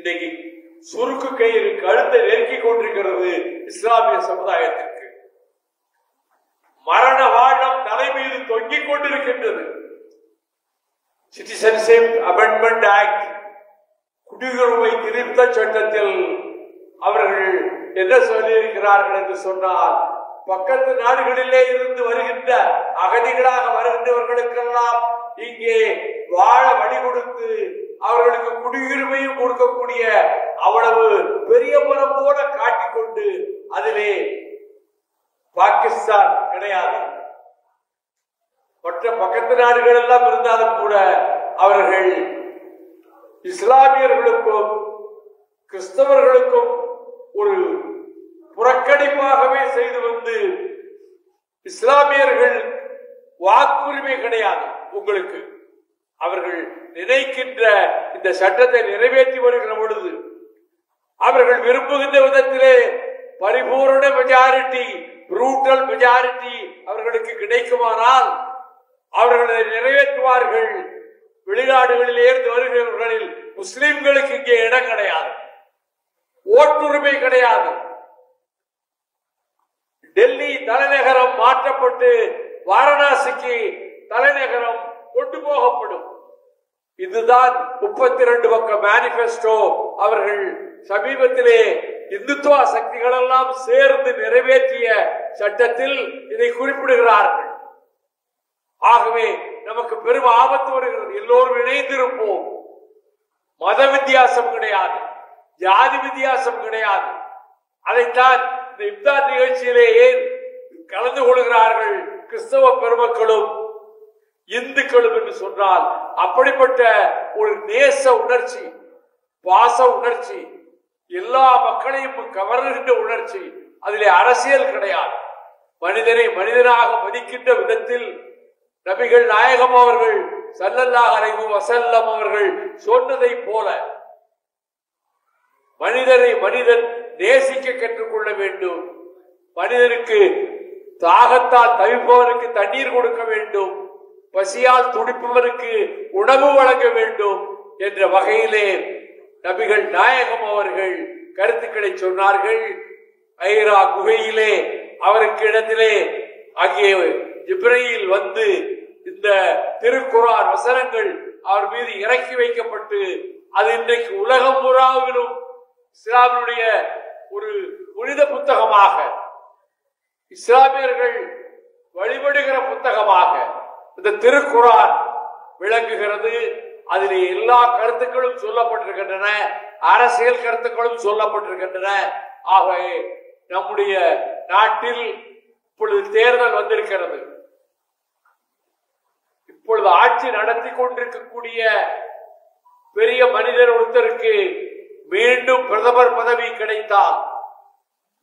இன்னைக்கு சுருக்கு கயிறு கழுத்தை நெருக்கிக் கொண்டிருக்கிறது இஸ்லாமிய சமுதாயத்திற்கு. மரண வாழம் தலை மீது தொங்கிக் கொண்டிருக்கின்றது. சிட்டிசன்ஷிப் அமெண்ட்மெண்ட் ஆக்ட், குடியுரிமை திருத்த சட்டத்தில் அவர்கள் என்ன சொல்லியிருக்கிறார்கள் என்று சொன்னால், பக்கத்து நாடுகளிலே இருந்து வருகின்ற அகதிகளாக வருகின்றவர்களுக்கெல்லாம் இங்கே வாழ வழி கொடுத்து அவர்களுக்கு குடியுரிமையும் கொடுக்கக்கூடிய அவ்வளவு பெரிய மரம் போல காட்டிக்கொண்டு அதிலே பாகிஸ்தான் கிடையாது, மற்ற பக்கத்து நாடுகள் எல்லாம் இருந்தாலும் கூட அவர்கள் இஸ்லாமியர்களுக்கும் கிறிஸ்தவர்களுக்கும் ஒரு புறக்கணிப்பாகவே செய்து வந்து, இஸ்லாமியர்கள் வாக்குரிமை கிடையாது உங்களுக்கு. அவர்கள் நினைக்கின்ற இந்த சட்டத்தை நிறைவேற்றி வருகிற பொழுது அவர்கள் விரும்புகின்ற விதத்திலே பரிபூரண மெஜாரிட்டி, ப்ரூட்டல் மெஜாரிட்டி அவர்களுக்கு கிடைக்குமானால் அவர்களை நிறைவேற்றுவார்கள். வெளிநாடுகளில் இருந்து வருகிறவர்களில் முஸ்லிம்களுக்கு இங்கே இடம் கிடையாது, ஓட்டுரிமை கிடையாது. டெல்லி தலைநகரம் மாற்றப்பட்டு வாரணாசிக்கு தலைநகரம் கொண்டு போகப்படும். இதுதான் 32 பக்க மேனிபெஸ்டோ அவர்கள் சமீபத்திலே இந்துத்துவ சக்திகள் எல்லாம் சேர்ந்து நிறைவேற்றிய சட்டத்தில் இதை குறிப்பிடுகிறார்கள். ஆகவே நமக்கு பெரும் ஆபத்து வருகிறது. எல்லோரும் இணைந்திருப்போம். மத வித்தியாசம் கிடையாது, ஜாதி வித்தியாசம் கிடையாது. அதைத்தான் இந்த இஃப்தார் நிகழ்ச்சியிலேயே கலந்து கொள்கிறார்கள் கிறிஸ்தவ பெருமக்களும் இந்துக்களும் என்று சொன்னால். அப்படிப்பட்ட ஒரு நேச உணர்ச்சி, பாச உணர்ச்சி, எல்லா மக்களையும் கவர்கின்ற உணர்ச்சி, அதிலே அரசியல் கிடையாது. மனிதனை மனிதனாக மதிக்கின்ற விதத்தில் நபிகள் நாயகம் அவர்கள் ஸல்லல்லாஹு அலைஹி வஸல்லம் அவர்கள் சொன்னதை போல மனிதனை மனிதன் நேசிக்க கற்றுக்கொள்ள வேண்டும். மனிதனுக்கு தாகத்தால் தவிப்பவனுக்கு தண்ணீர் கொடுக்க வேண்டும், பசியால் துடிப்பவனுக்கு உணவு வழங்க வேண்டும் என்ற வகையிலே நபிகள் நாயகம் அவர்கள் கருத்துக்களை சொன்னார்கள். ஐரா குகையிலே அவருக்கு இடத்திலே அங்கே ஜிப்ரீல் வந்து இந்த திருக்குர்ஆன் வசனங்கள் அவர் மீது இறக்கி வைக்கப்பட்டு அது இன்றைக்கு உலகம் பூராவிலும் இஸ்லாமினுடைய ஒரு புனித புத்தகமாக, இஸ்லாமியர்கள் வழிபடுகிற புத்தகமாக இந்த திருக்குர்ஆன் விளங்குகிறது. அதிலே எல்லா கருத்துக்களும் சொல்லப்பட்டிருக்கின்றன, அரசியல் கருத்துக்களும் சொல்லப்பட்டிருக்கின்றன. ஆகவே நம்முடைய நாட்டில் இப்பொழுது தேர்தல் வந்திருக்கிறது. இப்பொழுது ஆட்சி நடத்தி கொண்டிருக்கக்கூடிய பெரிய மனிதர் ஒருத்தருக்கு மீண்டும் பிரதமர் பதவி கிடைத்தால்,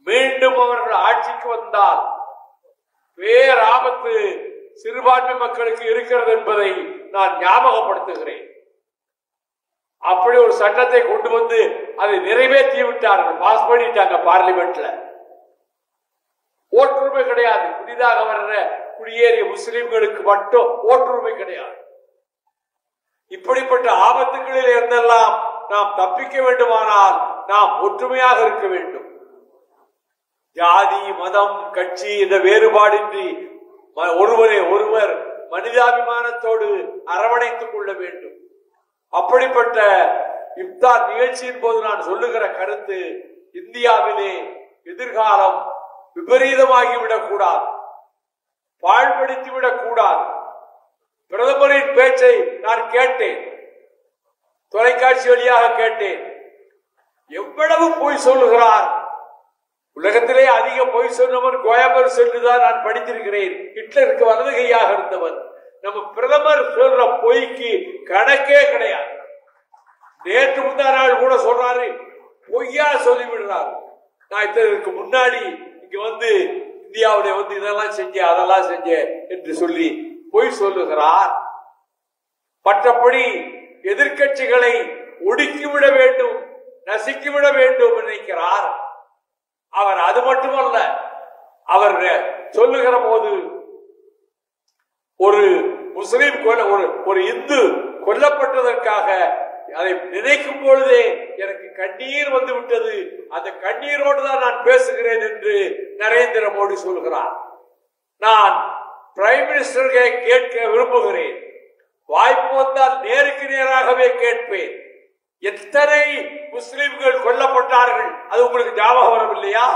மீண்டும் அவர்கள் ஆட்சிக்கு வந்தால் பேராபத்து சிறுபான்மை மக்களுக்கு இருக்கிறது என்பதை நான் ஞாபகப்படுத்துகிறேன். அப்படி ஒரு சட்டத்தை கொண்டு வந்து அதை நிறைவேற்றி விட்டார்கள், பாஸ் பண்ணிட்டாங்க பார்லிமெண்ட்ல. ஓட்டுரிமை கிடையாது. புதிதாக வர்ற குடியேறிய முஸ்லிம்களுக்கு மட்டும் ஓட்டுரிமை கிடையாது. இப்படிப்பட்ட ஆபத்துகளில் இருந்தெல்லாம் நாம் தப்பிக்க வேண்டுமானால் நாம் ஒற்றுமையாக இருக்க வேண்டும். ஜாதி மதம் கட்சி என்ற வேறுபாடின்றி ஒருவரை ஒருவர் மனிதாபிமானத்தோடு அரவணைத்துக் கொள்ள வேண்டும். அப்படிப்பட்ட இஃப்தார் நிகழ்ச்சியின் போது நான் சொல்லுகிற கருத்து, இந்தியாவிலே எதிர்காலம் விபரீதமாகிவிடக் கூடாது, பாழ்படுத்திவிடக் கூடாது. பிரதமரின் பேச்சை நான் கேட்டேன், தொலைக்காட்சி வழியாக கேட்டேன். எவ்வளவு பொய் சொல்லுகிறார். உலகத்திலே அதிக பொய் சொன்னவன் கோயம்பர் சொல்லுதான் நான் படித்திருக்கிறேன். ஹிட்லருக்கு வலது கையாக இருந்தவன். நம்ம பிரதமர் சொல்ற பொய்க்கு கணக்கே கிடையாது. நேற்று முந்தா நாள் கூட சொல்றாரு, பொய்யா சொல்லிவிடுறாரு. நான் இதற்கு முன்னாடி இங்க வந்து இந்தியாவுடைய வந்து இதெல்லாம் செஞ்சேன் அதெல்லாம் செஞ்சேன் என்று சொல்லி பொய் சொல்லுகிறார். மற்றபடி எதிர்கட்சிகளை ஒடுக்கிவிட வேண்டும், நசுக்கிவிட வேண்டும் நினைக்கிறார் அவர். அது மட்டுமல்ல, அவர் சொல்லுகிற போது ஒரு முஸ்லிம் ஒரு இந்து கொல்லப்பட்டதற்காக அதை நினைக்கும் பொழுதே எனக்கு கண்ணீர் வந்து விட்டது. அந்த கண்ணீரோடு தான் நான் பேசுகிறேன் என்று நரேந்திர மோடி சொல்கிறார். நான் பிரைம் மினிஸ்டரை கேட்க விரும்புகிறேன். வாய்ப்பு வந்தால் நேருக்கு நேராகவே கேட்பேன். எத்தனை முஸ்லிம்கள் கொல்லப்பட்டார்கள் அது உங்களுக்கு ஞாபகம் வரவில்லையா?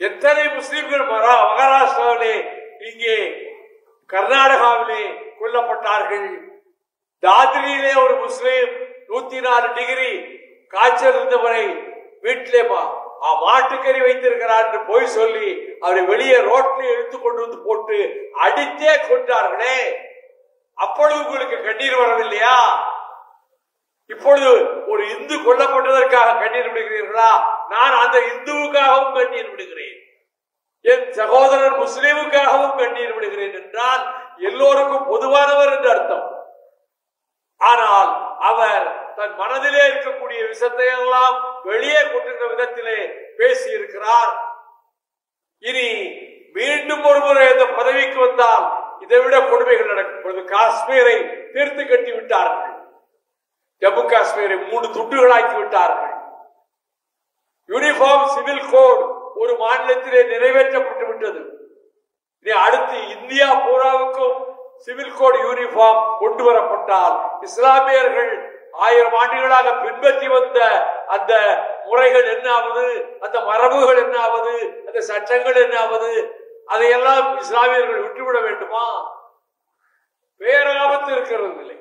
எத்தனை முஸ்லிம்கள் மகாராஷ்டிராவிலே, இங்கே கர்நாடகாவிலே கொல்லப்பட்டார்கள். தாத்ரியிலே ஒரு முஸ்லிம் 104 டிகிரி காய்ச்சல் இருந்தவரை வீட்டிலே மாட்டுக்கறி வைத்திருக்கிறார் என்று போய் சொல்லி அவரை வெளியே ரோட்டில் இழுத்து கொண்டு வந்து போட்டு அடித்தே கொண்டார்களே. அப்பொழுது உங்களுக்கு கண்ணீர் வரவில்லையா? இப்பொழுது ஒரு இந்து கொல்லப்பட்டதற்காக கண்ணீர் விடுகிறீர்களா? நான் அந்த இந்துவுக்காகவும் கண்ணீர் விடுகிறேன், என் சகோதரர் முஸ்லிமுக்காகவும் கண்ணீர் விடுகிறேன் என்றால் எல்லோருக்கும் பொதுவானவர் என்று அர்த்தம். ஆனால் அவர் தன் மனதிலே இருக்கக்கூடிய விஷத்தை எல்லாம் வெளியே கொண்டிருந்த விதத்திலே பேசி இருக்கிறார். இனி மீண்டும் ஒருமுறை இந்த பதவிக்கு வந்தால் இதைவிட கொடுமைகள் நடக்கும். காஷ்மீரை தீர்த்து கட்டி விட்டார்கள். ஜம்மு காஷ்மீரை 3 துண்டுகளாக்கி விட்டார்கள். யூனிஃபார்ம் சிவில் கோட் ஒரு மாநிலத்திலே நிறைவேற்றப்பட்டு விட்டது. அடுத்து இந்தியா பூராவுக்கும் சிவில் கோட் யூனிஃபார்ம் கொண்டு வரப்பட்டால் இஸ்லாமியர்கள் 1000 ஆண்டுகளாக பின்பற்றி வந்த அந்த முறைகள் என்னாவது, அந்த மரபுகள் என்னாவது, அந்த சட்டங்கள் என்னாவது, அதையெல்லாம் இஸ்லாமியர்கள் விட்டுவிட வேண்டுமா? பேராபத்து இருக்கிறது இல்லை.